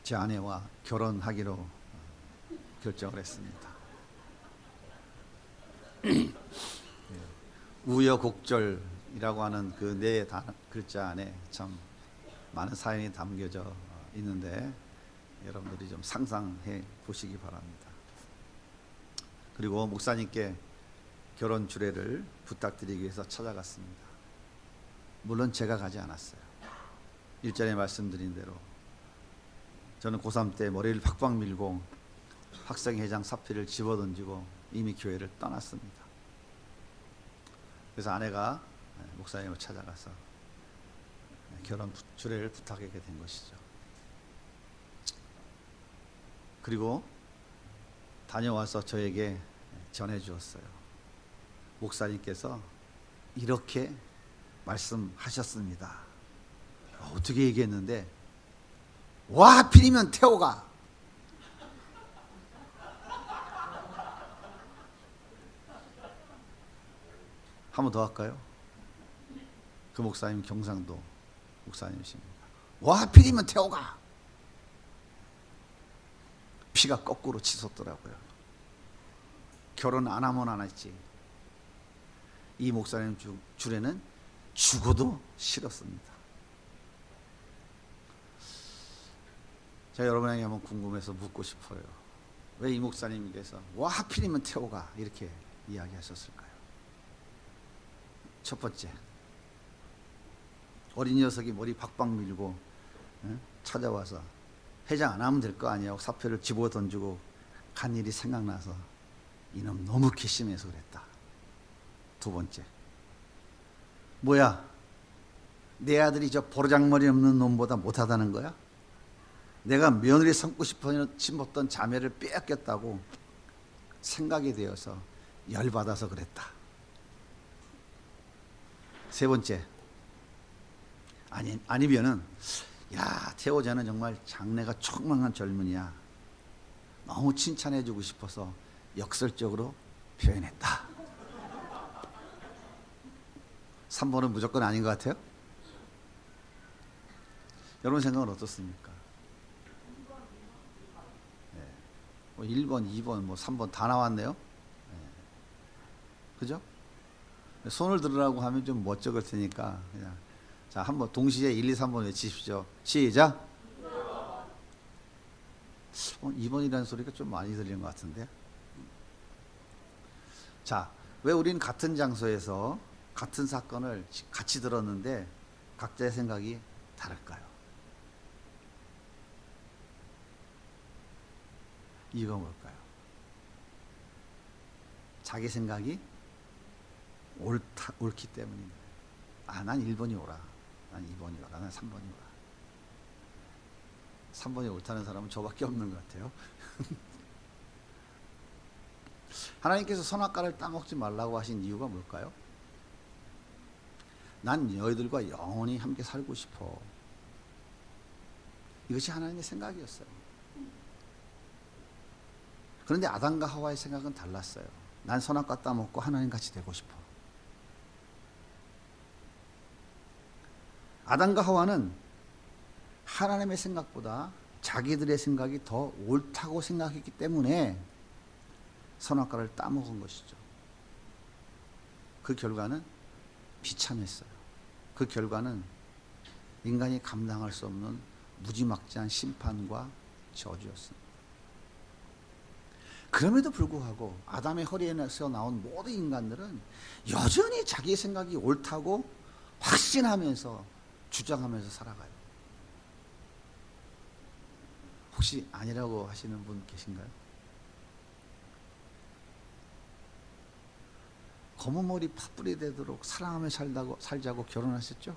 제 아내와 결혼하기로 결정을 했습니다. 우여곡절이라고 하는 그 네 글자 안에 참 많은 사연이 담겨져 있는데 여러분들이 좀 상상해 보시기 바랍니다. 그리고 목사님께 결혼 주례를 부탁드리기 위해서 찾아갔습니다. 물론 제가 가지 않았어요. 일전에 말씀드린 대로 저는 고3 때 머리를 팍팍 밀고 학생회장 사표를 집어던지고 이미 교회를 떠났습니다. 그래서 아내가 목사님을 찾아가서 결혼 주례를 부탁하게 된 것이죠. 그리고 다녀와서 저에게 전해 주었어요. 목사님께서 이렇게 말씀하셨습니다. 어떻게 얘기했는데, 와 하필이면 태호가 한 번 더 할까요? 그 목사님 경상도 목사님이십니다. 와 하필이면 태호가 피가 거꾸로 치솟더라고요. 결혼 안 하면 안 했지. 이 목사님 주례는 죽어도 싫었습니다. 제가 여러분에게 한번 궁금해서 묻고 싶어요. 왜 이 목사님께서 와 하필이면 태호가 이렇게 이야기하셨을까요? 첫 번째, 어린 녀석이 머리 박박 밀고 찾아와서 회장 안 하면 될 거 아니냐고 사표를 집어 던지고 간 일이 생각나서 이놈 너무 괘씸해서 그랬다. 두 번째, 뭐야, 내 아들이 저 보르장머리 없는 놈보다 못하다는 거야? 내가 며느리 삼고 싶었던 자매를 빼앗겼다고 생각이 되어서 열받아서 그랬다. 세 번째, 아니면은 야 태호자는 정말 장래가 촉망한 젊은이야. 너무 칭찬해주고 싶어서 역설적으로 표현했다. 3번은 무조건 아닌 것 같아요? 여러분 생각은 어떻습니까? 네. 뭐 1번, 2번, 뭐 3번 다 나왔네요. 네. 그죠? 손을 들으라고 하면 좀 멋쩍을 테니까 그냥 자 한번 동시에 1, 2, 3번 외치십시오. 시작. 2번이라는 소리가 좀 많이 들리는 것 같은데. 자, 왜 우리는 같은 장소에서 같은 사건을 같이 들었는데 각자의 생각이 다를까요? 이유가 뭘까요? 자기 생각이 옳기 때문입니다. 난 1번이 옳아. 난 2번이 옳아. 난 3번이 옳아. 3번이 옳다는 사람은 저밖에 없는 것 같아요. 하나님께서 선악과를 따먹지 말라고 하신 이유가 뭘까요? 난 너희들과 영원히 함께 살고 싶어. 이것이 하나님의 생각이었어요. 그런데 아담과 하와의 생각은 달랐어요. 난 선악과 따먹고 하나님 같이 되고 싶어. 아담과 하와는 하나님의 생각보다 자기들의 생각이 더 옳다고 생각했기 때문에 선악과를 따먹은 것이죠. 그 결과는 비참했어요. 그 결과는 인간이 감당할 수 없는 무지막지한 심판과 저주였습니다. 그럼에도 불구하고 아담의 허리에서 나온 모든 인간들은 여전히 자기의 생각이 옳다고 확신하면서 주장하면서 살아가요. 혹시 아니라고 하시는 분 계신가요? 검은 머리 팥불이 되도록 사랑하며 살자고 결혼하셨죠?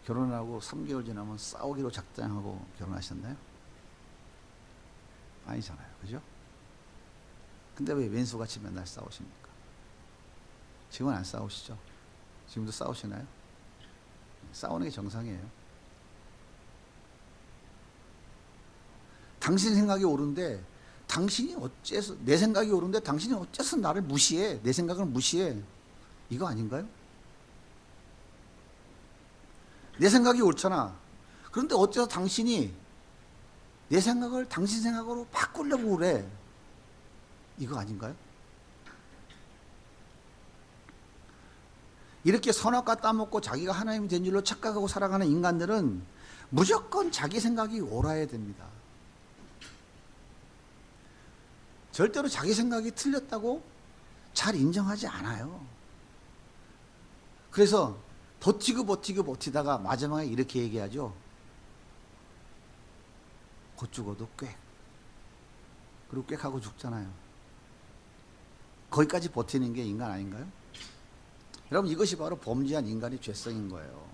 결혼하고 3개월 지나면 싸우기로 작정하고 결혼하셨나요? 아니잖아요. 그죠? 근데 왜 왼수같이 맨날 싸우십니까? 지금은 안 싸우시죠? 지금도 싸우시나요? 싸우는 게 정상이에요. 당신 생각이 옳은데 당신이 어째서 내 생각이 옳은데 당신이 어째서 나를 무시해? 내 생각을 무시해? 이거 아닌가요? 내 생각이 옳잖아. 그런데 어째서 당신이 내 생각을 당신 생각으로 바꾸려고 그래? 이거 아닌가요? 이렇게 선악과 따먹고 자기가 하나님이 된 줄로 착각하고 살아가는 인간들은 무조건 자기 생각이 옳아야 됩니다. 절대로 자기 생각이 틀렸다고 잘 인정하지 않아요. 그래서 버티다가 마지막에 이렇게 얘기하죠. 곧 죽어도 꽥. 그리고 꽥 하고 죽잖아요. 거기까지 버티는 게 인간 아닌가요? 여러분, 이것이 바로 범죄한 인간의 죄성인 거예요.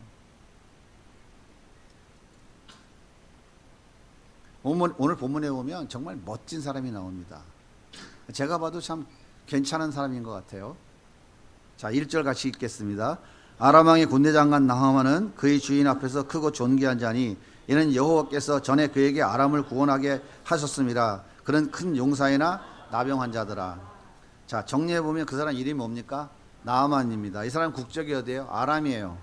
오늘 본문에 보면 정말 멋진 사람이 나옵니다. 제가 봐도 참 괜찮은 사람인 것 같아요. 자, 1절 같이 읽겠습니다. 아람 왕의 군대 장관 나하만은 그의 주인 앞에서 크고 존귀한 자니 이는 여호와께서 전에 그에게 아람을 구원하게 하셨습니다. 그는 큰 용사이나 나병 환자더라. 자, 정리해 보면 그 사람 이름이 뭡니까? 나하만입니다. 이 사람 국적이 어디예요? 아람이에요.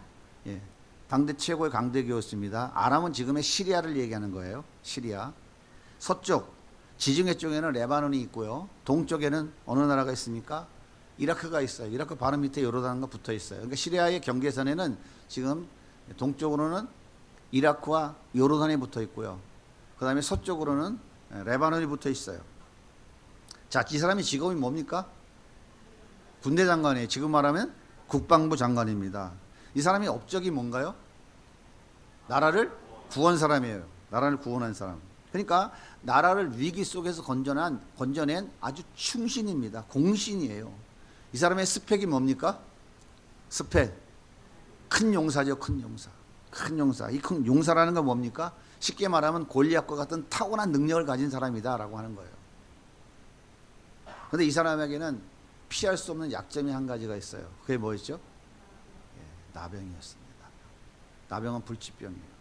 예. 당대 최고의 강대교였습니다. 아람은 지금의 시리아를 얘기하는 거예요. 시리아. 서쪽 지중해 쪽에는 레바논이 있고요. 동쪽에는 어느 나라가 있습니까? 이라크가 있어요. 이라크 바로 밑에 요르단과 붙어 있어요. 그러니까 시리아의 경계선에는 지금 동쪽으로는 이라크와 요르단이 붙어 있고요. 그 다음에 서쪽으로는 레바논이 붙어 있어요. 자, 이 사람의 직업이 뭡니까? 군대 장관이에요. 지금 말하면 국방부 장관입니다. 이 사람의 업적이 뭔가요? 나라를 구원 사람이에요. 나라를 구원한 사람. 그러니까 나라를 위기 속에서 건져낸 아주 충신입니다. 공신이에요. 이 사람의 스펙이 뭡니까? 스펙. 큰 용사죠. 큰 용사. 큰 용사. 이 큰 용사라는 건 뭡니까? 쉽게 말하면 골리앗과 같은 타고난 능력을 가진 사람이다 라고 하는 거예요. 그런데 이 사람에게는 피할 수 없는 약점이 한 가지가 있어요. 그게 뭐였죠? 예, 나병이었습니다. 나병은 불치병이에요.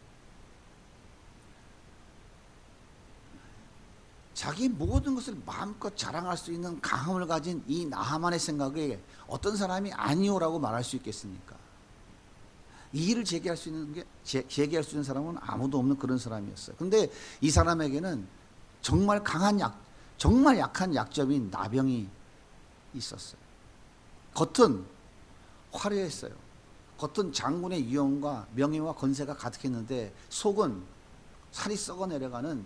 자기 모든 것을 마음껏 자랑할 수 있는 강함을 가진 이 나하만의 생각에 어떤 사람이 아니오라고 말할 수 있겠습니까? 이 일을 제기할 수 있는 사람은 아무도 없는 그런 사람이었어요. 근데 이 사람에게는 정말 정말 약한 약점인 나병이 있었어요. 겉은 화려했어요. 겉은 장군의 위엄과 명예와 건세가 가득했는데 속은 살이 썩어 내려가는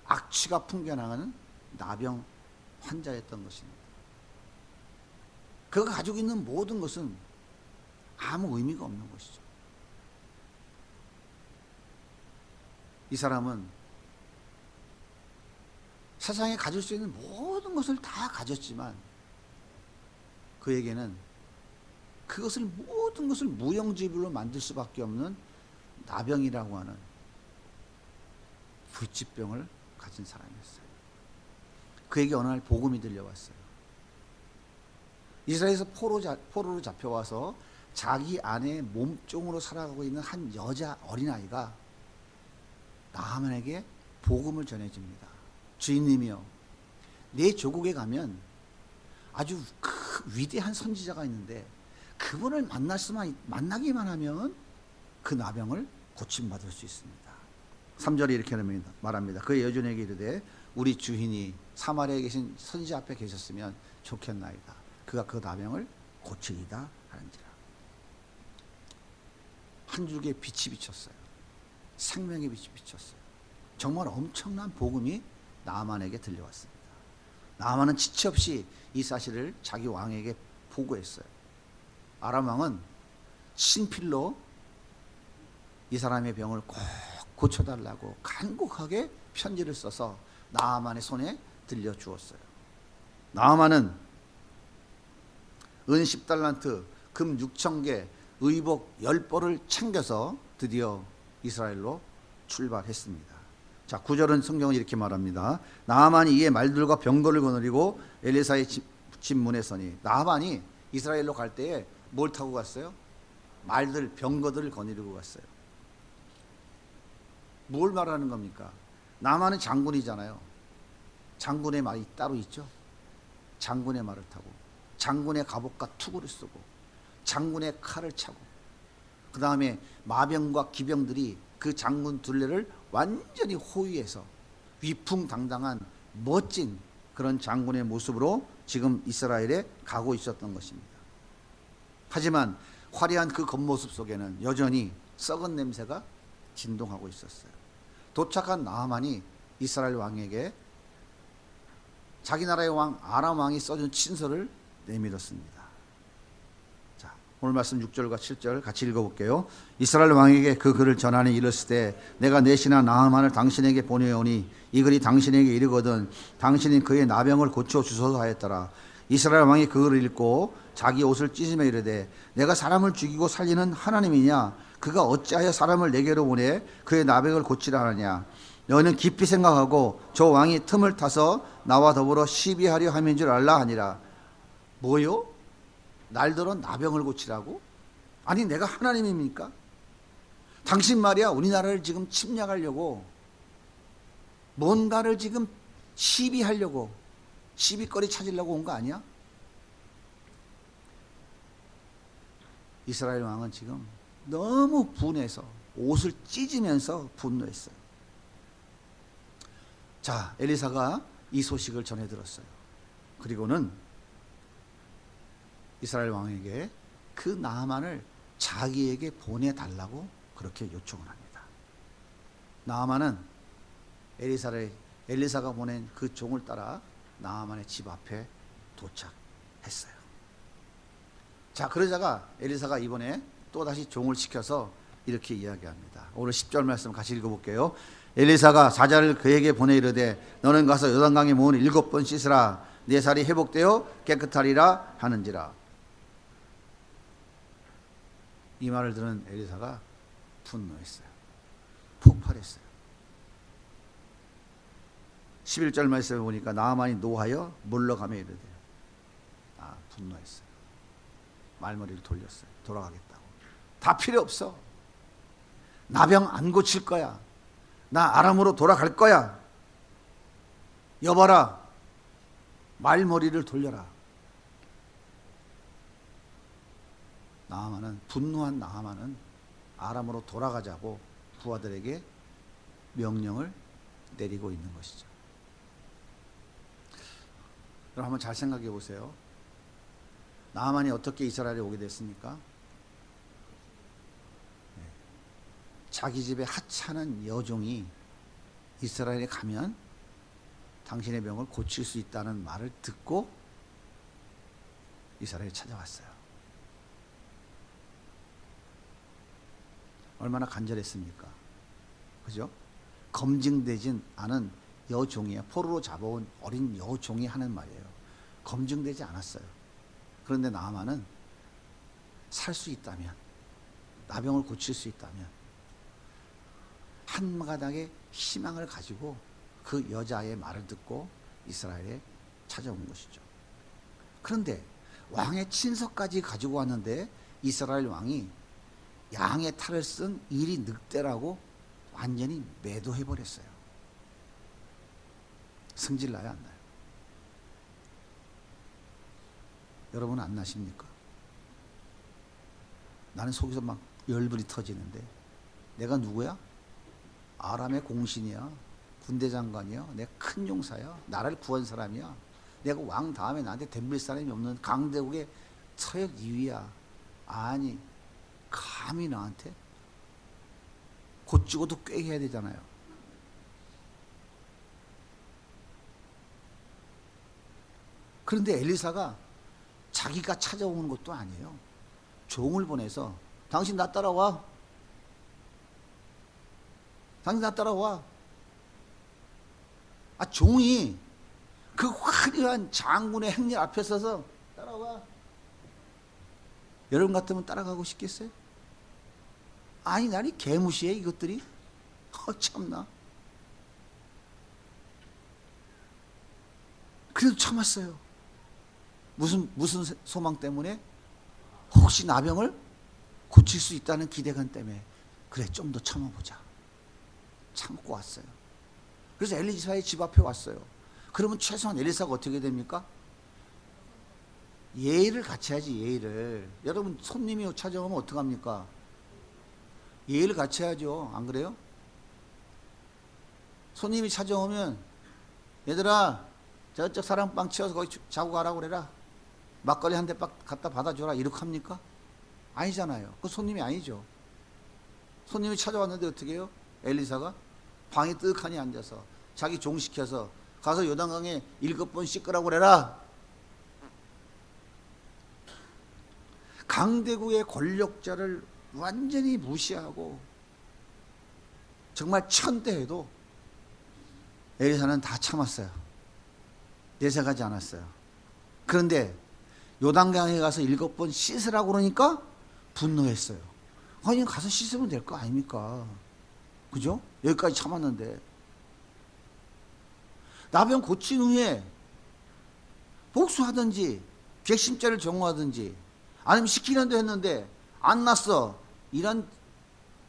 악취가 풍겨나가는 나병 환자였던 것입니다. 그가 가지고 있는 모든 것은 아무 의미가 없는 것이죠. 이 사람은 세상에 가질 수 있는 모든 것을 다 가졌지만 그에게는 모든 것을 무용지물로 만들 수밖에 없는 나병이라고 하는 불치병을 가진 사람이었어요. 그에게 어느 날 복음이 들려왔어요. 이스라엘에서 포로로 잡혀와서 자기 아내의 몸종으로 살아가고 있는 한 여자 어린아이가 나하만에게 복음을 전해줍니다. 주인님이요, 내 조국에 가면 아주 위대한 선지자가 있는데 그분을 만나기만 하면 그 나병을 고침받을 수 있습니다. 3절에 이렇게 말합니다. 그의 여종에게 이르되 우리 주인이 사마리아에 계신 선지자 앞에 계셨으면 좋겠나이다. 그가 그 나병을 고치리다 하는지라. 한 줄기의 빛이 비쳤어요. 생명의 빛이 비쳤어요. 정말 엄청난 복음이 나하만에게 들려왔습니다. 나하만은 지체 없이 이 사실을 자기 왕에게 보고했어요. 아람 왕은 친필로 이 사람의 병을 꼭 고쳐달라고 간곡하게 편지를 써서 나하만의 손에 들려주었어요. 나하만은 은 10달란트, 금 6,000개, 의복 10벌을 챙겨서 드디어 이스라엘로 출발했습니다. 자, 9절은 성경은 이렇게 말합니다. 나하만이 이에 말들과 병거를 거느리고 엘리사의 집 문에 서니, 나하만이 이스라엘로 갈 때에 뭘 타고 갔어요? 말들, 병거들을 거느리고 갔어요. 뭘 말하는 겁니까? 나하만은 장군이잖아요. 장군의 말이 따로 있죠. 장군의 말을 타고 장군의 갑옷과 투구를 쓰고 장군의 칼을 차고 그 다음에 마병과 기병들이 그 장군 둘레를 완전히 호위해서 위풍당당한 멋진 그런 장군의 모습으로 지금 이스라엘에 가고 있었던 것입니다. 하지만 화려한 그 겉모습 속에는 여전히 썩은 냄새가 진동하고 있었어요. 도착한 나하만이 이스라엘 왕에게 자기 나라의 왕 아람 왕이 써준 친서를 내밀었습니다. 자, 오늘 말씀 6절과 7절 같이 읽어볼게요. 이스라엘 왕에게 그 글을 전하니 이르시되 때 내가 내 신하 나하만을 당신에게 보내오니 이 글이 당신에게 이르거든 당신이 그의 나병을 고쳐 주소서 하였더라. 이스라엘 왕이 그 글을 읽고 자기 옷을 찢으며 이르되 내가 사람을 죽이고 살리는 하나님이냐? 그가 어찌하여 사람을 내게로 보내 그의 나병을 고치라 하느냐? 너는 깊이 생각하고 저 왕이 틈을 타서 나와 더불어 시비하려 함인 줄 알라 하니라. 뭐요? 날더러 나병을 고치라고? 아니 내가 하나님입니까? 당신 말이야 우리나라를 지금 침략하려고 뭔가를 지금 시비하려고 시비거리 찾으려고 온 거 아니야? 이스라엘 왕은 지금 너무 분해서 옷을 찢으면서 분노했어요. 자, 엘리사가 이 소식을 전해 들었어요. 그리고는 이스라엘 왕에게 그 나하만을 자기에게 보내달라고 그렇게 요청을 합니다. 나하만은 엘리사가 보낸 그 종을 따라 나하만의 집 앞에 도착했어요. 자, 그러자가 엘리사가 이번에 또다시 종을 시켜서 이렇게 이야기합니다. 오늘 10절 말씀 같이 읽어볼게요. 엘리사가 사자를 그에게 보내 이르되 너는 가서 요단강에 몸을 7번 씻으라. 네 살이 회복되어 깨끗하리라 하는지라. 이 말을 들은 엘리사가 분노했어요. 폭발했어요. 11절 말씀에 보니까 나하만이 노하여 물러가며 이르되 분노했어요. 말머리를 돌렸어요. 돌아가겠다고. 다 필요 없어. 나병 안 고칠 거야. 나 아람으로 돌아갈 거야. 여봐라. 말머리를 돌려라. 나하만은 분노한 나하만은 아람으로 돌아가자고 부하들에게 명령을 내리고 있는 것이죠. 여러분 한번 잘 생각해 보세요. 나하만이 어떻게 이스라엘에 오게 됐습니까? 자기 집에 하찮은 여종이 이스라엘에 가면 당신의 병을 고칠 수 있다는 말을 듣고 이스라엘에 찾아왔어요. 얼마나 간절했습니까? 그죠? 검증되진 않은 여종이야. 포로로 잡아온 어린 여종이 하는 말이에요. 검증되지 않았어요. 그런데 나하만은 살 수 있다면, 나병을 고칠 수 있다면 한 가닥의 희망을 가지고 그 여자의 말을 듣고 이스라엘에 찾아온 것이죠. 그런데 왕의 친서까지 가지고 왔는데 이스라엘 왕이 양의 탈을 쓴 일이 늑대라고 완전히 매도해버렸어요. 승질 나요, 안 나요? 여러분 안 나십니까? 나는 속에서 막 열불이 터지는데 내가 누구야? 아람의 공신이야. 군대 장관이야. 내가 큰 용사야. 나라를 구한 사람이야. 내가 왕 다음에 나한테 덤빌 사람이 없는 강대국의 서역 2위야. 아니 감히 나한테 고치고도 꽤 해야 되잖아요. 그런데 엘리사가 자기가 찾아오는 것도 아니에요. 종을 보내서 당신 나 따라와. 당신 나 따라와. 종이 그 화려한 장군의 행렬 앞에 서서 따라와. 여러분 같으면 따라가고 싶겠어요? 아니 나니 개무시해 이것들이. 참나. 그래도 참았어요. 무슨 소망 때문에? 혹시 나병을 고칠 수 있다는 기대감 때문에. 그래 좀 더 참아보자. 참고 왔어요. 그래서 엘리사의 집 앞에 왔어요. 그러면 최소한 엘리사가 어떻게 됩니까? 예의를 같이 하지. 예의를. 여러분 손님이 찾아오면 어떡합니까? 예의를 갖춰야죠. 안 그래요? 손님이 찾아오면 얘들아 저쪽 사랑방 치워서 거기 자고 가라고 그래라. 막걸리 한 대 갖다 받아줘라. 이렇게 합니까? 아니잖아요. 그 손님이 아니죠. 손님이 찾아왔는데 어떻게 해요? 엘리사가 방에 뜨악하니 앉아서 자기 종 시켜서 가서 요단강에 7번 씻으라고 그래라. 강대국의 권력자를 완전히 무시하고 정말 천대해도 엘리사는 다 참았어요. 내색하지 않았어요. 그런데 요단강에 가서 7번 씻으라고 그러니까 분노했어요. 아니 가서 씻으면 될 거 아닙니까? 그죠? 여기까지 참았는데 나병 고친 후에 복수하든지 객심죄를 정오하든지 아니면 시키는데 했는데 안 났어. 이런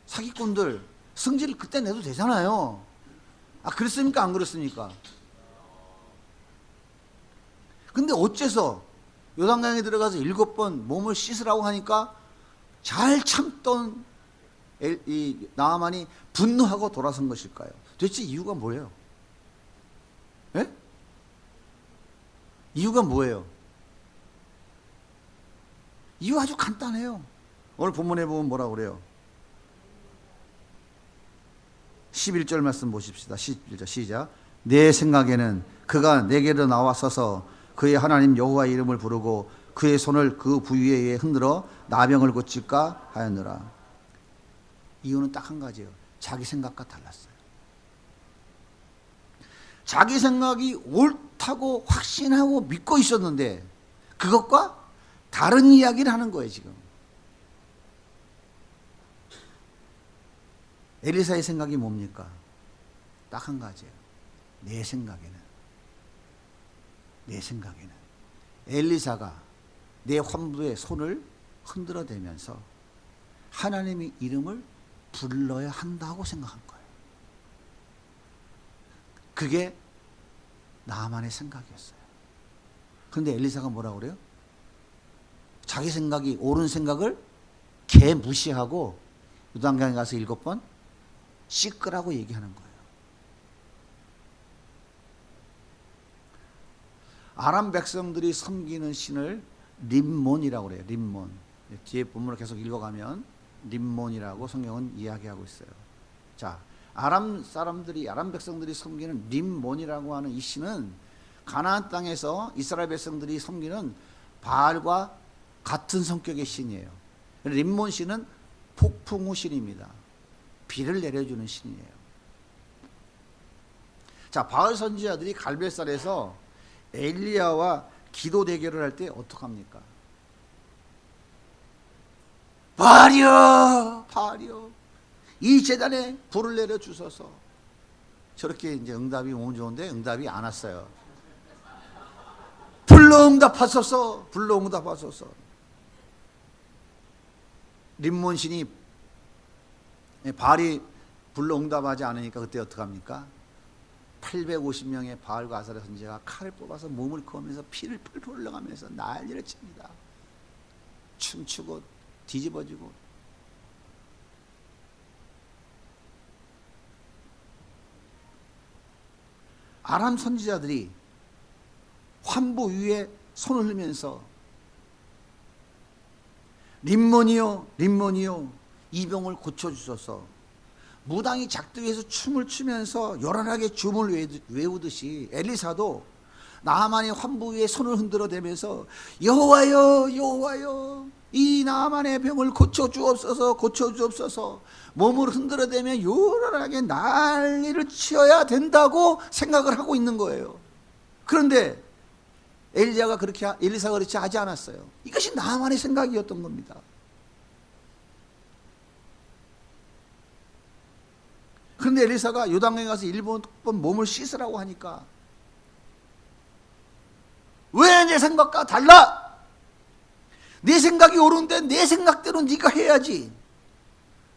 사기꾼들 승질을 그때 내도 되잖아요. 아 그랬습니까? 안 그랬습니까? 근데 어째서 요단강에 들어가서 7번 몸을 씻으라고 하니까 잘 참던 이 나아만이 분노하고 돌아선 것일까요? 도대체 이유가 뭐예요? 예? 이유가 뭐예요? 이유 아주 간단해요. 오늘 본문에 보면 뭐라고 그래요? 11절 말씀 보십시다. 11절 시작. 내 생각에는 그가 내게로 나와서서 그의 하나님 여호와 이름을 부르고 그의 손을 그 부위에 흔들어 나병을 고칠까 하였노라. 이유는 딱 한 가지예요. 자기 생각과 달랐어요. 자기 생각이 옳다고 확신하고 믿고 있었는데 그것과 다른 이야기를 하는 거예요. 지금 엘리사의 생각이 뭡니까? 딱 한 가지예요. 내 생각에는 엘리사가 내 환부의 손을 흔들어 대면서 하나님의 이름을 불러야 한다고 생각한 거예요. 그게 나만의 생각이었어요. 그런데 엘리사가 뭐라고 그래요? 자기 생각이 옳은 생각을 개 무시하고 요단강에 가서 7번 씻으라고 얘기하는 거예요. 아람 백성들이 섬기는 신을 림몬이라고 그래요. 림몬. 뒤에 본문을 계속 읽어가면 림몬이라고 성경은 이야기하고 있어요. 자, 아람 백성들이 섬기는 림몬이라고 하는 이 신은 가나안 땅에서 이스라엘 백성들이 섬기는 바알과 같은 성격의 신이에요. 림몬 신은 폭풍 후 신입니다. 비를 내려주는 신이에요. 자, 바알 선지자들이 갈멜살에서 엘리야와 기도 대결을 할 때 어떡합니까? 바알이여, 이 재단에 불을 내려 주소서. 저렇게 이제 응답이 오면 좋은데 응답이 안 왔어요. 불로 응답하소서. 림몬 신이 바알이 불로 응답하지 않으니까 그때 어떡합니까? 850명의 바알과 아사랴 선지자가 칼을 뽑아서 몸을 그으면서 피를 펄펄 흘러가면서 난리를 칩니다. 춤추고 뒤집어지고. 아람 선지자들이 환부 위에 손을 흘면서 림몬이요 이 병을 고쳐주소서. 무당이 작두에서 춤을 추면서 요란하게 주문을 외우듯이 엘리사도 나아만의 환부 위에 손을 흔들어 대면서 여호와여 이 나아만의 병을 고쳐주옵소서 몸을 흔들어 대며 요란하게 난리를 치어야 된다고 생각을 하고 있는 거예요. 그런데 엘리사가 그렇게 하지 않았어요. 이것이 나아만의 생각이었던 겁니다. 그런데 엘리사가 요단강에 가서 7번 몸을 씻으라고 하니까 왜 내 생각과 달라? 내 생각이 옳은데 내 생각대로 네가 해야지.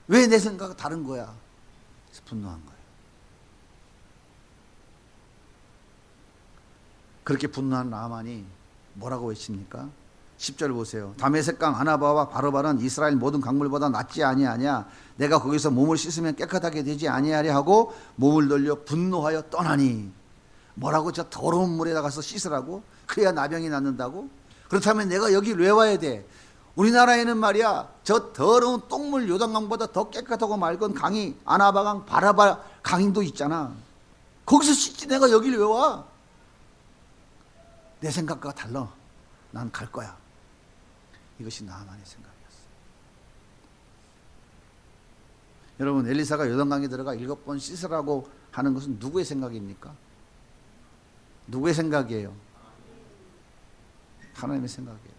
왜 내 생각은 다른 거야? 그래서 분노한 거예요. 그렇게 분노한 나아만이 뭐라고 외칩니까? 10절 보세요. 다메섹강 아나바와 바르바는 이스라엘 모든 강물보다 낫지 아니하냐. 내가 거기서 몸을 씻으면 깨끗하게 되지 아니하리 하고 몸을 돌려 분노하여 떠나니. 뭐라고? 저 더러운 물에다 가서 씻으라고? 그래야 나병이 낫는다고? 그렇다면 내가 여기 왜 와야 돼? 우리나라에는 말이야, 저 더러운 똥물 요단강보다 더 깨끗하고 맑은 강이 아나바강 바라바 강도 있잖아. 거기서 씻지 내가 여기를 왜 와? 내 생각과 달라. 난 갈 거야. 이것이 나만의 생각이었어. 여러분, 엘리사가 요단강에 들어가 7번 씻으라고 하는 것은 누구의 생각입니까? 누구의 생각이에요? 하나님의 생각이에요.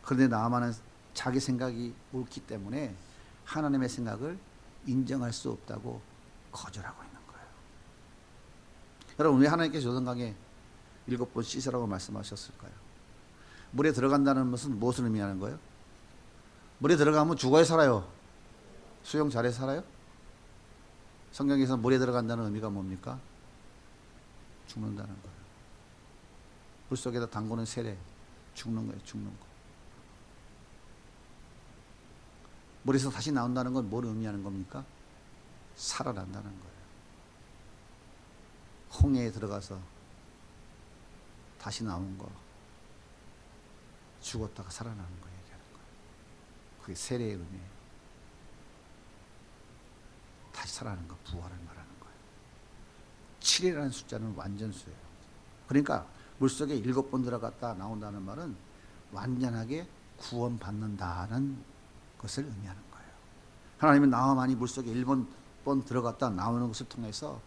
그런데 나만은 자기 생각이 옳기 때문에 하나님의 생각을 인정할 수 없다고 거절하고 있는 거예요. 여러분, 왜 하나님께서 요단강에 7번 씻으라고 말씀하셨을까요? 물에 들어간다는 것은 무엇을 의미하는 거예요? 물에 들어가면 죽어야 살아요? 수영 잘해 살아요? 성경에서 물에 들어간다는 의미가 뭡니까? 죽는다는 거예요. 물 속에다 담그는 세례, 죽는 거예요. 죽는 거. 물에서 다시 나온다는 건 뭘 의미하는 겁니까? 살아난다는 거예요. 홍해에 들어가서 다시 나온 거, 죽었다가 살아나는 거 얘기하는 거예요. 그게 세례의 의미예요. 다시 살아나는 거, 부활을 말하는 거예요. 7이라는 숫자는 완전수예요. 그러니까 물속에 7번 들어갔다 나온다는 말은 완전하게 구원받는다는 것을 의미하는 거예요. 하나님은 나만이 물속에 7번 들어갔다 나오는 것을 통해서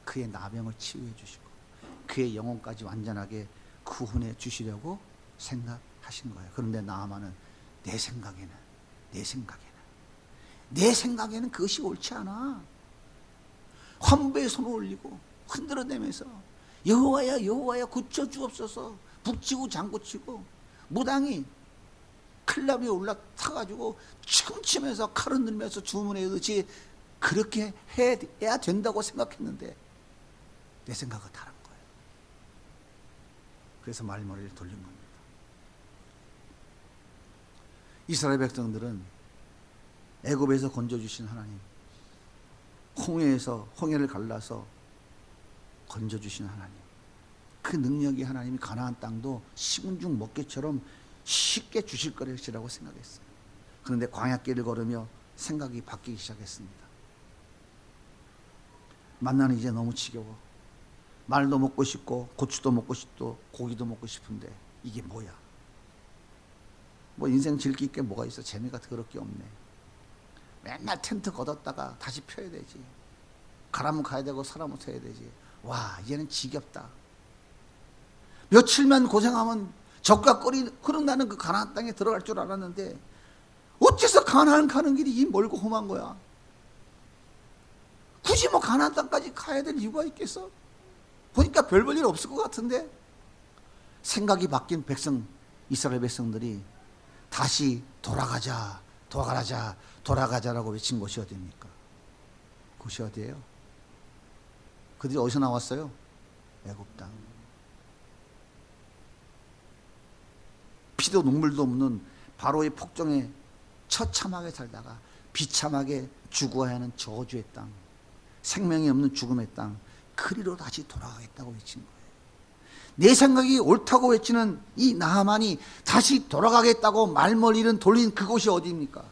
그의 나병을 치유해 주시고 그의 영혼까지 완전하게 구원해 주시려고 생각하신 거예요. 그런데 나만은 내 생각에는 그것이 옳지 않아. 환부에 손을 올리고 흔들어대면서 여호와야 여호와야 고쳐 주옵소서, 북치고 장구치고 무당이 클럽에 올라타가지고 춤추면서 칼을 들면서 주문하듯이 그렇게 해야 된다고 생각했는데 내 생각은 다른 거예요. 그래서 말머리를 돌린 겁니다. 이스라엘 백성들은 애굽에서 건져주신 하나님, 홍해에서 홍해를 갈라서 건져주신 하나님, 그 능력이 하나님이 가나안 땅도 식은 죽 먹기처럼 쉽게 주실 것이라고 생각했어요. 그런데 광야길을 걸으며 생각이 바뀌기 시작했습니다. 만나는 이제 너무 지겨워. 말도 먹고 싶고 고추도 먹고 싶고 고기도 먹고 싶은데 이게 뭐야? 뭐 인생 즐길 게 뭐가 있어? 재미가 더럽게 없네. 맨날 텐트 걷었다가 다시 펴야 되지. 가라면 가야 되고 서라면 서야 되지. 와, 이제는 지겹다. 며칠만 고생하면 적과 꿀이 흐른다는 그 가나안 땅에 들어갈 줄 알았는데 어째서 가나안 가는 길이 이 멀고 험한 거야? 굳이 뭐 가나안 땅까지 가야 될 이유가 있겠어? 보니까 별 볼 일 없을 것 같은데. 생각이 바뀐 백성, 이스라엘 백성들이 다시 돌아가자라고 외친 곳이 어디입니까? 곳이 어디예요? 그들이 어디서 나왔어요? 애굽 땅. 피도 눈물도 없는 바로의 폭정에 처참하게 살다가 비참하게 죽어야 하는 저주의 땅, 생명이 없는 죽음의 땅, 그리로 다시 돌아가겠다고 외친 거예요. 내 생각이 옳다고 외치는 이 나하만이 다시 돌아가겠다고 말머리를 돌린 그곳이 어디입니까?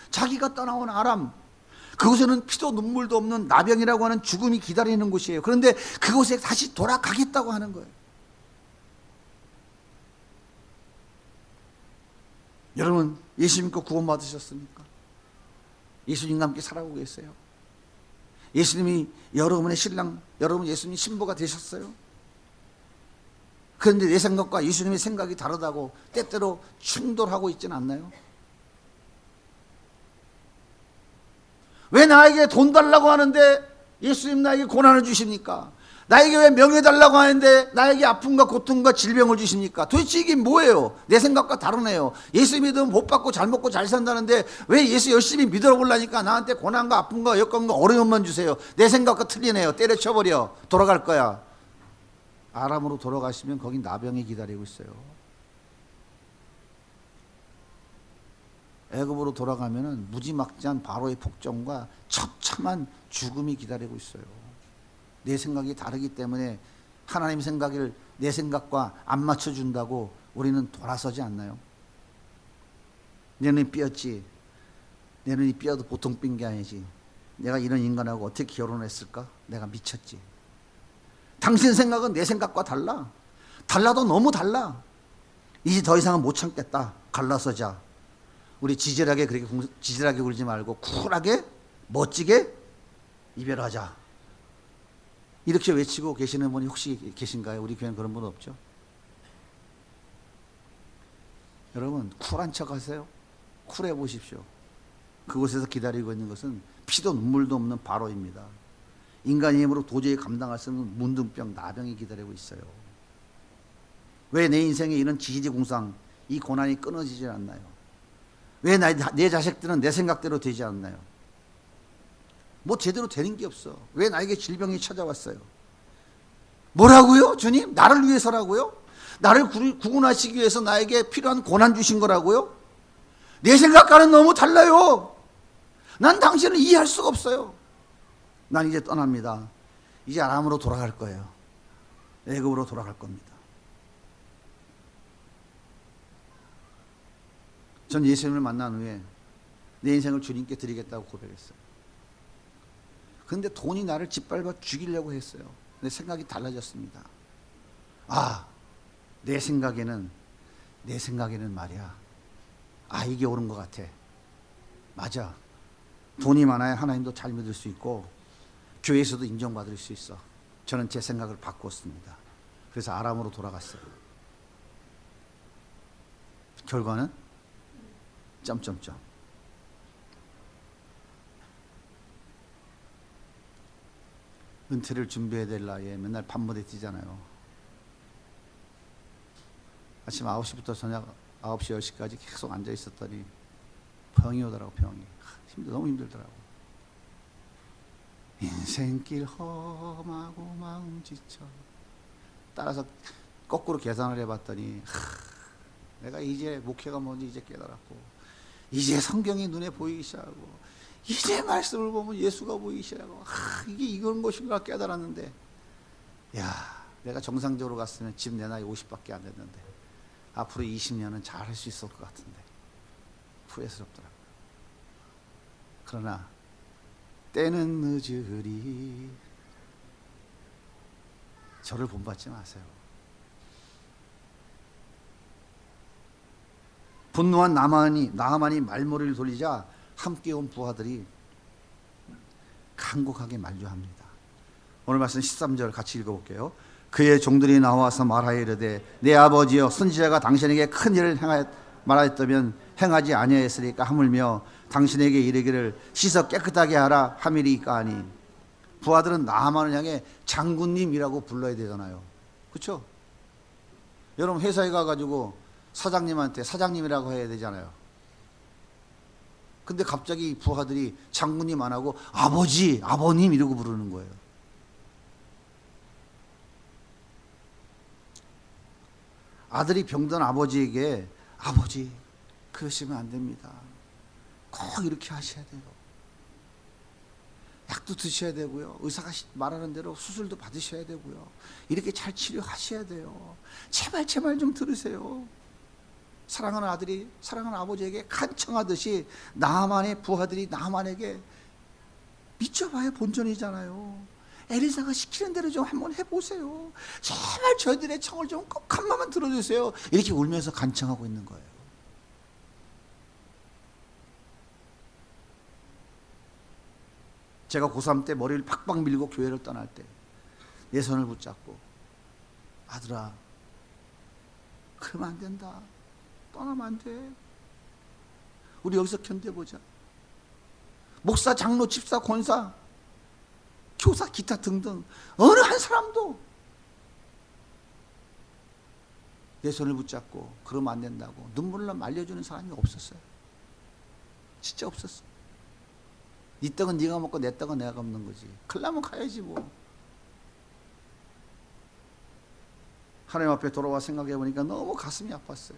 자기가 떠나온 아람, 그곳에는 피도 눈물도 없는 나병이라고 하는 죽음이 기다리는 곳이에요. 그런데 그곳에 다시 돌아가겠다고 하는 거예요. 여러분, 예수 믿고 구원 받으셨습니까? 예수님과 함께 살아오고 계세요? 예수님이 여러분의 신랑, 여러분 예수님 신부가 되셨어요? 그런데 내 생각과 예수님의 생각이 다르다고 때때로 충돌하고 있지는 않나요? 왜 나에게 돈 달라고 하는데 예수님 나에게 고난을 주십니까? 나에게 왜 명예 달라고 하는데 나에게 아픔과 고통과 질병을 주십니까? 도대체 이게 뭐예요? 내 생각과 다르네요. 예수 믿으면 복 받고 잘 먹고 잘 산다는데 왜 예수 열심히 믿으러 보려니까 나한테 고난과 아픔과 역경과 어려움만 주세요? 내 생각과 틀리네요. 때려쳐버려. 돌아갈 거야. 아람으로 돌아가시면 거기 나병이 기다리고 있어요. 애굽으로 돌아가면은 무지막지한 바로의 폭정과 처참한 죽음이 기다리고 있어요. 내 생각이 다르기 때문에 하나님 생각을 내 생각과 안 맞춰준다고 우리는 돌아서지 않나요? 내 눈이 삐었지. 내 눈이 삐어도 보통 삔 게 아니지. 내가 이런 인간하고 어떻게 결혼했을까? 내가 미쳤지. 당신 생각은 내 생각과 달라. 달라도 너무 달라. 이제 더 이상은 못 참겠다. 갈라서자. 우리 지질하게 그렇게 지질하게 굴지 말고 쿨하게 멋지게 이별하자. 이렇게 외치고 계시는 분이 혹시 계신가요? 우리 교회는 그런 분 없죠? 여러분 쿨한 척 하세요. 쿨해 보십시오. 그곳에서 기다리고 있는 것은 피도 눈물도 없는 바로입니다. 인간의 힘으로 도저히 감당할 수 없는 문둥병, 나병이 기다리고 있어요. 왜 내 인생에 이런 지지공상, 이 고난이 끊어지지 않나요? 왜 내 자식들은 내 생각대로 되지 않나요? 뭐 제대로 되는 게 없어. 왜 나에게 질병이 찾아왔어요? 뭐라고요? 주님? 나를 위해서라고요? 나를 구원하시기 위해서 나에게 필요한 고난 주신 거라고요? 내 생각과는 너무 달라요. 난 당신을 이해할 수가 없어요. 난 이제 떠납니다. 이제 아람으로 돌아갈 거예요. 애굽으로 돌아갈 겁니다. 전 예수님을 만난 후에 내 인생을 주님께 드리겠다고 고백했어요. 그런데 돈이 나를 짓밟아 죽이려고 했어요. 내 생각이 달라졌습니다. 아, 내 생각에는 말이야. 아, 이게 옳은 것 같아. 맞아. 돈이 많아야 하나님도 잘 믿을 수 있고 교회에서도 인정받을 수 있어. 저는 제 생각을 바꿨습니다. 그래서 아람으로 돌아갔어요. 결과는 점점점. 은퇴를 준비해야 될 나이에 맨날 밤무대 뛰잖아요. 아침 9시부터 저녁 9시, 10시까지 계속 앉아 있었더니 병이 오더라고. 병이. 너무 힘들더라고. 인생길 험하고 마음 지쳐. 따라서 거꾸로 계산을 해봤더니 내가 이제 목회가 뭔지 이제 깨달았고, 이제 성경이 눈에 보이기 시작하고, 이제 말씀을 보면 예수가 보이기 시작하고, 이게 이런 것인가 깨달았는데, 야, 내가 정상적으로 갔으면 지금 내 나이 50밖에 안 됐는데 앞으로 20년은 잘 할 수 있을 것 같은데 후회스럽더라고요. 그러나 때는 늦으리. 저를 본받지 마세요. 분노한 나하만이 말머리를 돌리자 함께 온 부하들이 간곡하게 만류합니다. 오늘 말씀 13절 같이 읽어볼게요. 그의 종들이 나와서 말하이르되 내 아버지여 선지자가 당신에게 큰 일을 말하였다면 행하지 아니하였으리까 하물며 당신에게 이르기를 씻어 깨끗하게 하라 하미리까 하니. 부하들은 나하만을 향해 장군님이라고 불러야 되잖아요. 그렇죠? 여러분 회사에 가가지고 사장님한테 사장님이라고 해야 되잖아요. 근데 갑자기 부하들이 장군님 안 하고 아버지, 아버님 이러고 부르는 거예요. 아들이 병든 아버지에게 아버지 그러시면 안 됩니다. 꼭 이렇게 하셔야 돼요. 약도 드셔야 되고요. 의사가 말하는 대로 수술도 받으셔야 되고요. 이렇게 잘 치료하셔야 돼요. 제발 제 말 좀 들으세요. 사랑하는 아들이 사랑하는 아버지에게 간청하듯이 나하만의 부하들이 나하만에게 미쳐봐야 본전이잖아요. 엘리사가 시키는 대로 좀 한번 해보세요. 제발 저희들의 청을 좀 꼭 한 번만 들어주세요. 이렇게 울면서 간청하고 있는 거예요. 제가 고3 때 머리를 팍팍 밀고 교회를 떠날 때 내 손을 붙잡고 아들아 그러면 안 된다. 떠나면 안 돼. 우리 여기서 견뎌보자. 목사, 장로, 집사, 권사, 교사, 기타 등등 어느 한 사람도 내 손을 붙잡고 그러면 안 된다고 눈물로 말려주는 사람이 없었어요. 진짜 없었어. 네 떡은 네가 먹고 내 떡은 내가 먹는 거지. 큰일 나면 가야지 뭐. 하나님 앞에 돌아와 생각해 보니까 너무 가슴이 아팠어요.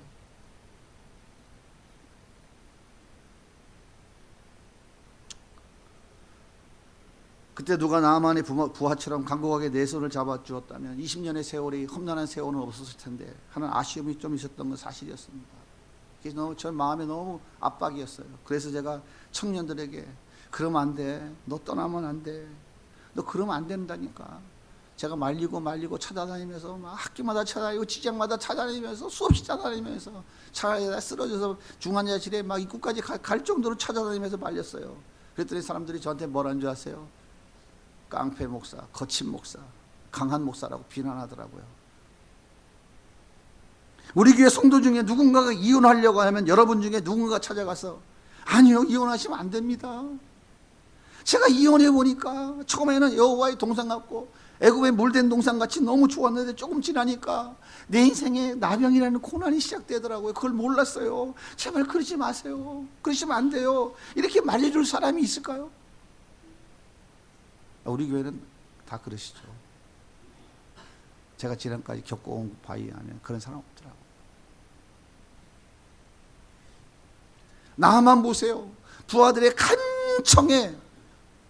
그때 누가 나만의 부하처럼 강고하게 내 손을 잡아주었다면 20년의 세월이 험난한 세월은 없었을 텐데 하는 아쉬움이 좀 있었던 건 사실이었습니다. 그래서 너무 저 마음에 너무 압박이었어요. 그래서 제가 청년들에게 그러면 안 돼. 너 떠나면 안 돼. 너 그러면 안 된다니까. 제가 말리고 찾아다니면서 막 학교마다 찾아다니고 직장마다 찾아다니면서 수없이 찾아다니면서 차에 쓰러져서 중환자실에 막 입구까지 갈 정도로 찾아다니면서 말렸어요. 그랬더니 사람들이 저한테 뭐라는 줄 아세요? 깡패 목사, 거친 목사, 강한 목사라고 비난하더라고요. 우리 교회 성도 중에 누군가가 이혼하려고 하면 여러분 중에 누군가 찾아가서 아니요, 이혼하시면 안 됩니다. 제가 이혼해 보니까 처음에는 여호와의 동상 같고 애굽에 물된 동상 같이 너무 좋았는데 조금 지나니까 내 인생에 나병이라는 고난이 시작되더라고요. 그걸 몰랐어요. 제발 그러지 마세요. 그러시면 안 돼요. 이렇게 말려줄 사람이 있을까요? 우리 교회는 다 그러시죠. 제가 지난까지 겪어온 바에 하면 그런 사람 없더라고요. 나만 보세요. 부하들의 간청에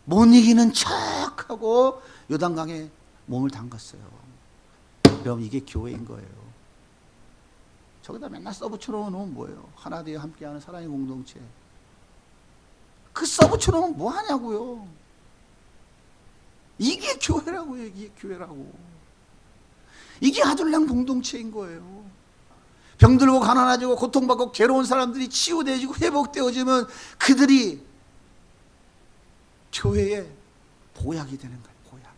못 이기는 척하고 요단강에 몸을 담갔어요. 그럼 이게 교회인 거예요. 저기다 맨날 써붙여 놓으면 뭐예요? 하나 되어 함께하는 사랑의 공동체. 그 써붙여 놓으면 뭐 하냐고요. 이게 교회라고요. 이게 교회라고. 이게 아둘랑 공동체인 거예요. 병들고 가난해지고 고통받고 괴로운 사람들이 치유되어지고 회복되어지면 그들이 교회의 보약이 되는 거예요. 보약이.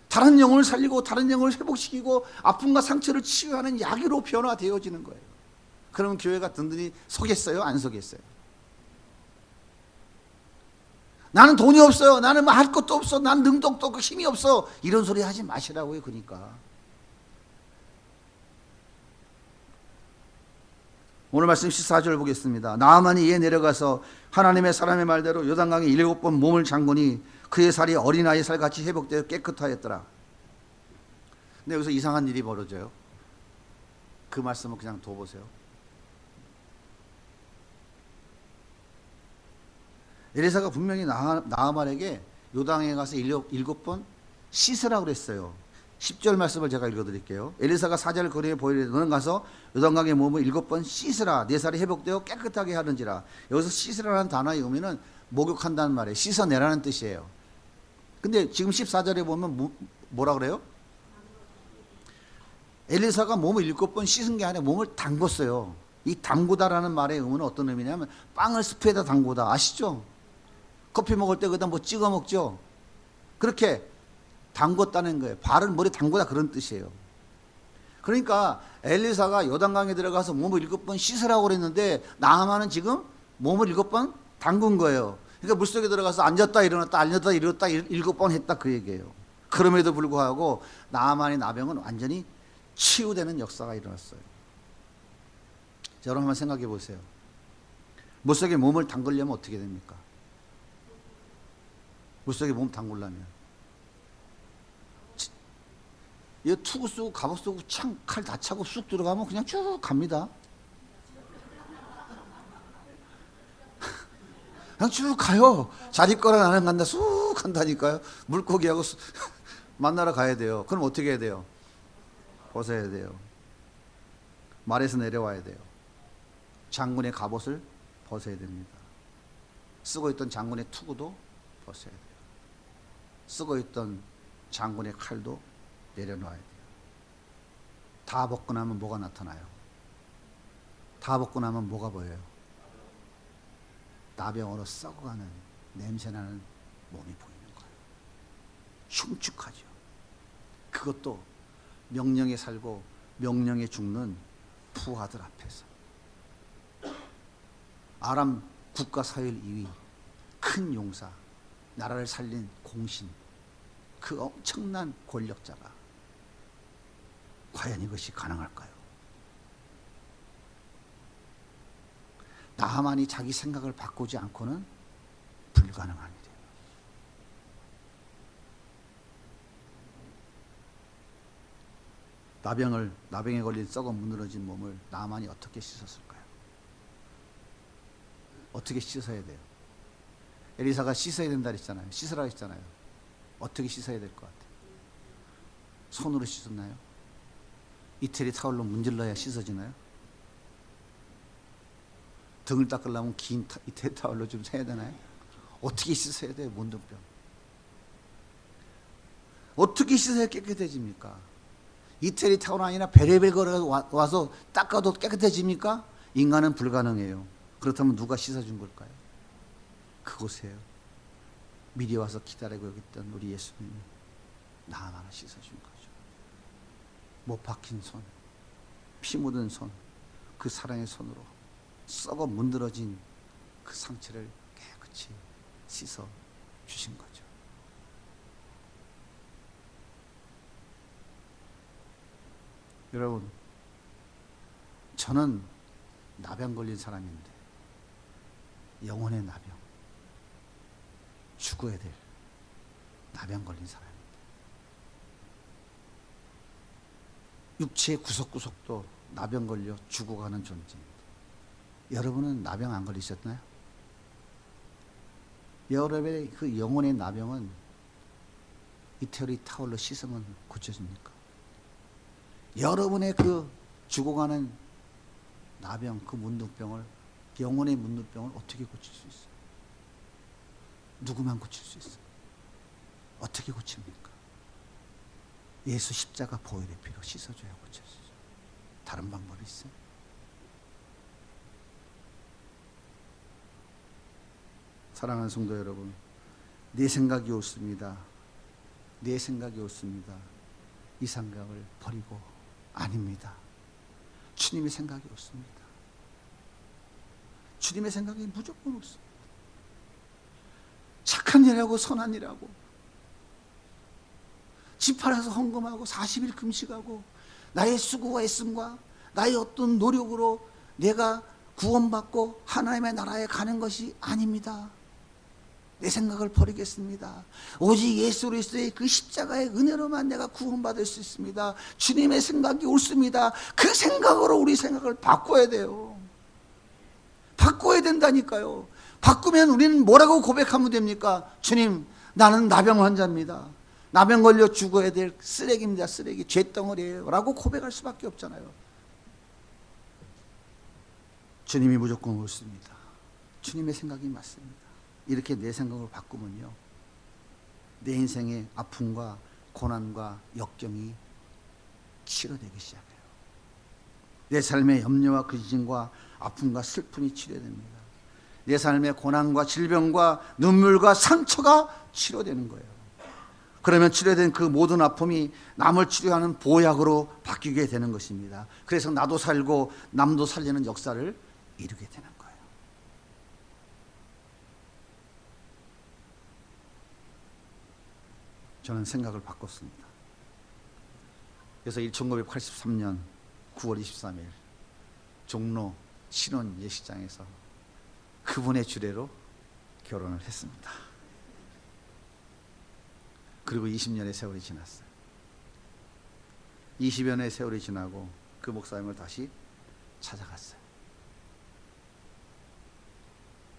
다른 영혼을 살리고 다른 영혼을 회복시키고 아픔과 상처를 치유하는 약으로 변화되어지는 거예요. 그러면 교회가 든든히 서겠어요? 안 서겠어요? 나는 돈이 없어요. 나는 뭐 할 것도 없어. 나는 능력도 없고 힘이 없어. 이런 소리 하지 마시라고요. 그러니까. 오늘 말씀 14절 보겠습니다. 나아만이 이에 내려가서 하나님의 사람의 말대로 요단강에 7번 몸을 잠그니 그의 살이 어린아이 살같이 회복되어 깨끗하였더라. 근데 여기서 이상한 일이 벌어져요. 그 말씀을 그냥 둬보세요. 엘리사가 분명히 나아만에게 요단강에 가서 7번 씻으라고 그랬어요. 10절 말씀을 제가 읽어드릴게요. 엘리사가 사자를 거리에 보이되 너는 가서 요단강의 몸을 7번 씻으라. 내 살이 회복되어 깨끗하게 하는지라. 여기서 씻으라는 단어의 의미는 목욕한다는 말이에요. 씻어내라는 뜻이에요. 근데 지금 14절에 보면 뭐라 그래요? 엘리사가 몸을 7번 씻은 게 아니라 몸을 담궜어요. 이 담그다라는 말의 의미는 어떤 의미냐면 빵을 스프에다 담그다. 아시죠? 커피 먹을 때 그다 뭐 찍어 먹죠? 그렇게 담궜다는 거예요. 발을 머리에 담그다 그런 뜻이에요. 그러니까 엘리사가 요단강에 들어가서 몸을 7번 씻으라고 그랬는데 나아만은 지금 몸을 7번 담근 거예요. 그러니까 물속에 들어가서 앉았다 일어났다 7번 했다 그 얘기예요. 그럼에도 불구하고 나아만의 나병은 완전히 치유되는 역사가 일어났어요. 자, 여러분 한번 생각해 보세요. 물속에 몸을 담그려면 어떻게 됩니까? 물속에 몸 담그려면 이 투구 쓰고 갑옷 쓰고 창 칼 다 차고 쑥 들어가면 그냥 쭉 갑니다. 그냥 쭉 가요. 자리 거라 나는 간다 쑥 간다니까요. 물고기하고 만나러 가야 돼요. 그럼 어떻게 해야 돼요? 벗어야 돼요. 말에서 내려와야 돼요. 장군의 갑옷을 벗어야 됩니다. 쓰고 있던 장군의 투구도 벗어야 돼요. 쓰고 있던 장군의 칼도 내려놔야 돼요. 다 벗고 나면 뭐가 나타나요? 다 벗고 나면 뭐가 보여요? 나병으로 썩어가는 냄새나는 몸이 보이는 거예요. 흉측하죠. 그것도 명령에 살고 명령에 죽는 부하들 앞에서. 아람 국가 사열 2위 큰 용사, 나라를 살린 공신, 그 엄청난 권력자가 과연 이것이 가능할까요? 나하만이 자기 생각을 바꾸지 않고는 불가능한 일이에요. 나병에 걸린 썩어 무너진 몸을 나만이 어떻게 씻었을까요? 어떻게 씻어야 돼요? 엘리사가 씻어야 된다 그랬잖아요. 씻으라 했잖아요. 어떻게 씻어야 될 것 같아요? 손으로 씻었나요? 이태리 타월로 문질러야 씻어지나요? 등을 닦으려면 긴 이태리 타월로 좀 세야 되나요? 어떻게 씻어야 돼요? 문둥병. 어떻게 씻어야 깨끗해집니까? 이태리 타월 아니라 베레벨 걸어 와서 닦아도 깨끗해집니까? 인간은 불가능해요. 그렇다면 누가 씻어준 걸까요? 그곳에요. 미리 와서 기다리고 있던 우리 예수님이 나만 씻어준 거죠. 못 박힌 손, 피 묻은 손, 그 사랑의 손으로 썩어 문드러진 그 상처를 깨끗이 씻어 주신 거죠. 여러분, 저는 나병 걸린 사람인데 영혼의 나병, 죽어야 될 나병 걸린 사람입니다. 육체의 구석구석도 나병 걸려 죽어가는 존재입니다. 여러분은 나병 안 걸리셨나요? 여러분의 그 영혼의 나병은 이태리 타월로 씻으면 고쳐집니까? 여러분의 그 죽어가는 나병, 그 문둥병을, 영혼의 문둥병을 어떻게 고칠 수 있어요? 누구만 고칠 수 있어요? 어떻게 고칩니까? 예수 십자가 보혈의 피로 씻어줘야 고쳐지죠. 다른 방법이 있어요? 사랑하는 성도 여러분, 내 생각이 옳습니다. 내 생각이 옳습니다. 이 생각을 버리고 아닙니다. 주님의 생각이 옳습니다. 주님의 생각이 무조건 옳습니다. 착한 일하고 선한 일하고 집 팔아서 헌금하고 40일 금식하고 나의 수고와 애씀과 나의 어떤 노력으로 내가 구원받고 하나님의 나라에 가는 것이 아닙니다. 내 생각을 버리겠습니다. 오직 예수 그리스도의 그 십자가의 은혜로만 내가 구원받을 수 있습니다. 주님의 생각이 옳습니다. 그 생각으로 우리 생각을 바꿔야 돼요. 바꿔야 된다니까요. 바꾸면 우리는 뭐라고 고백하면 됩니까? 주님, 나는 나병 환자입니다. 나병 걸려 죽어야 될 쓰레기입니다. 쓰레기, 죄덩어리예요 라고 고백할 수밖에 없잖아요. 주님이 무조건 옳습니다. 주님의 생각이 맞습니다. 이렇게 내 생각을 바꾸면요, 내 인생의 아픔과 고난과 역경이 치료되기 시작해요. 내 삶의 염려와 근심과 아픔과 슬픔이 치료됩니다. 내 삶의 고난과 질병과 눈물과 상처가 치료되는 거예요. 그러면 치료된 그 모든 아픔이 남을 치료하는 보약으로 바뀌게 되는 것입니다. 그래서 나도 살고 남도 살리는 역사를 이루게 되는 거예요. 저는 생각을 바꿨습니다. 그래서 1983년 9월 23일 종로 신혼 예식장에서 그분의 주례로 결혼을 했습니다. 그리고 20년의 세월이 지났어요. 20여 년의 세월이 지나고 그 목사님을 다시 찾아갔어요.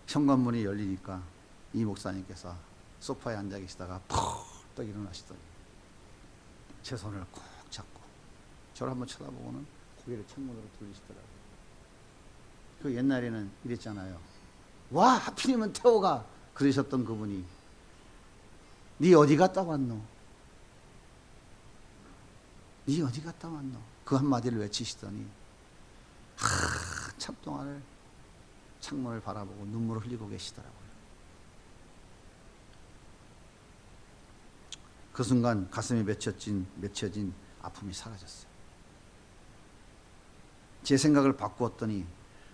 현관문이 열리니까 이 목사님께서 소파에 앉아 계시다가 퍽 일어나시더니 제 손을 꼭 잡고 저를 한번 쳐다보고는 고개를 창문으로 돌리시더라고요. 그 옛날에는 이랬잖아요. 와, 하필이면 태호가 그러셨던 그분이 네 어디 갔다 왔노? 네 어디 갔다 왔노? 그 한마디를 외치시더니 한참 동안을 창문을 바라보고 눈물을 흘리고 계시더라고요. 그 순간 가슴에 맺혀진 아픔이 사라졌어요. 제 생각을 바꾸었더니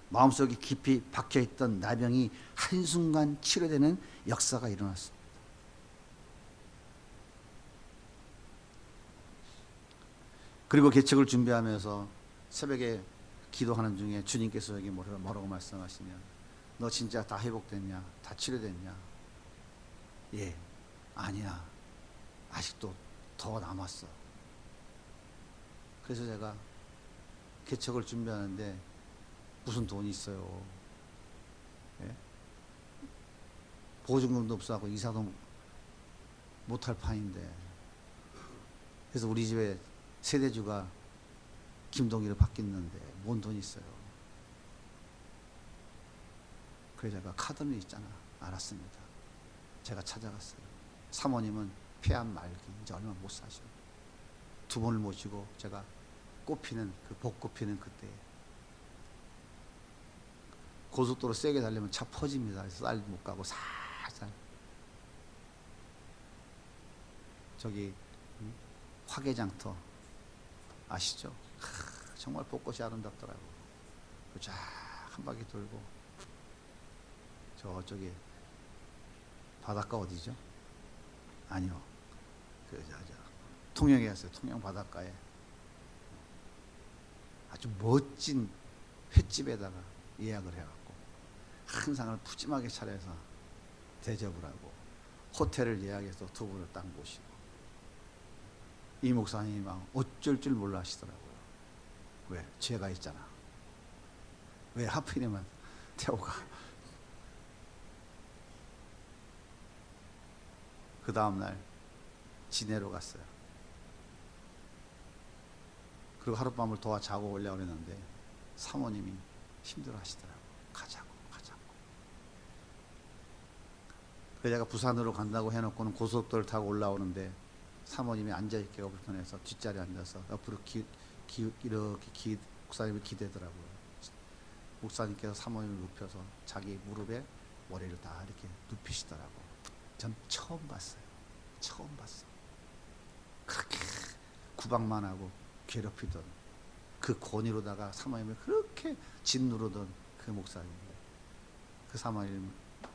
마음속에 깊이 박혀있던 나병이 한순간 치료되는 역사가 일어났습니다. 그리고 개척을 준비하면서 새벽에 기도하는 중에 주님께서 여기 뭐라고 말씀하시냐, 너 진짜 다 회복됐냐? 다 치료됐냐? 예, 아니야, 아직도 더 남았어. 그래서 제가 개척을 준비하는데 무슨 돈이 있어요. 예? 보증금도 없어하고 이사도 못할 판인데. 그래서 우리 집에 세대주가 김동희로 바뀌었는데 뭔 돈이 있어요. 그래서 제가 카드는 있잖아. 알았습니다. 제가 찾아갔어요. 사모님은 폐암 말기, 이제 얼마 못 사셔. 두 분을 모시고 제가 꽃피는 그 벚꽃 피는 그때 고속도로 세게 달리면 차 퍼집니다. 그래서 쌀 못 가고 살살 저기 화개장터 아시죠? 정말 벚꽃이 아름답더라고. 쫙 한 바퀴 돌고 저쪽에 바닷가 어디죠? 아니요. 통영에 갔어요. 통영 바닷가에 아주 멋진 횟집에다가 예약을 해갖고 한 상을 푸짐하게 차려서 대접을 하고 호텔을 예약해서 두 분을 딱 모시고 이 목사님이 막 어쩔 줄 몰라 하시더라고요. 왜? 죄가 있잖아. 왜 하필이면 태호가. 그 다음날 진해로 갔어요. 그리고 하룻밤을 도와 자고 오려고 그랬는데 사모님이 힘들어 하시더라고요. 가자고. 그래서 제가 부산으로 간다고 해놓고는 고속도로를 타고 올라오는데 사모님이 앉아있기가 불편해서 뒷자리에 앉아서 옆으로 이렇게 목사님을 기대더라고요. 목사님께서 사모님을 눕혀서 자기 무릎에 머리를 다 이렇게 눕히시더라고요. 전 처음 봤어요. 처음 봤어. 그렇게 구박만 하고 괴롭히던 그 권위로다가 사모님을 그렇게 짓누르던 그 목사님, 그 사모님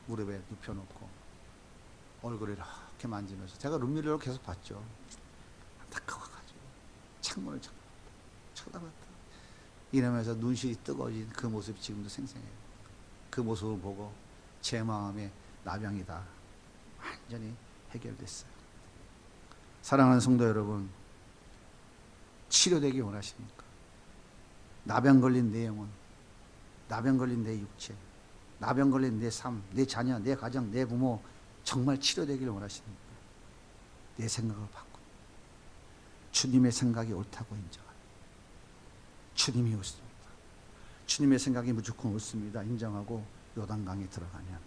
무릎에 눕혀놓고 얼굴을 이렇게 만지면서 제가 룸미러로 계속 봤죠. 안타까워가지고 창문을 쳐다봤다. 이러면서 눈실이 뜨거워진 그 모습이 지금도 생생해요. 그 모습을 보고 제 마음의 나병이 다 완전히 해결됐어요. 사랑하는 성도 여러분, 치료되기 원하십니까? 나병 걸린 내 영혼, 나병 걸린 내 육체, 나병 걸린 내 삶, 내 자녀, 내 가정, 내 부모 정말 치료되기를 원하십니까? 내 생각을 바꾸고 주님의 생각이 옳다고 인정하는, 주님이 옳습니다. 주님의 생각이 무조건 옳습니다. 인정하고 요단강에 들어가면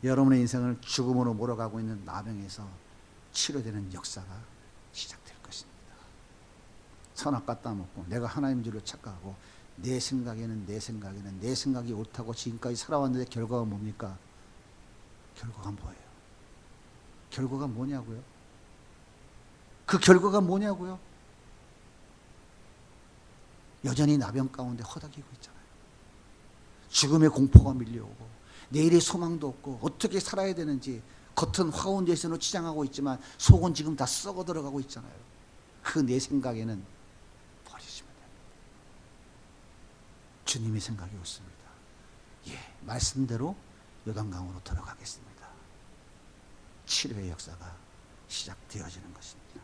여러분의 인생을 죽음으로 몰아가고 있는 나병에서 치료되는 역사가 시작될 것입니다. 선악 갖다 먹고 내가 하나님 줄로 착각하고 내 생각에는 내 생각이 옳다고 지금까지 살아왔는데 결과가 뭡니까? 결과가 뭐예요? 결과가 뭐냐고요? 그 결과가 뭐냐고요? 여전히 나병 가운데 허덕이고 있잖아요. 죽음의 공포가 밀려오고 내일의 소망도 없고 어떻게 살아야 되는지 겉은 화운데서는 치장하고 있지만 속은 지금 다 썩어 들어가고 있잖아요. 그 내 생각에는 버리시면 됩니다. 주님의 생각이 옳습니다. 예, 말씀대로 요단강으로 들어가겠습니다. 치료의 역사가 시작되어지는 것입니다.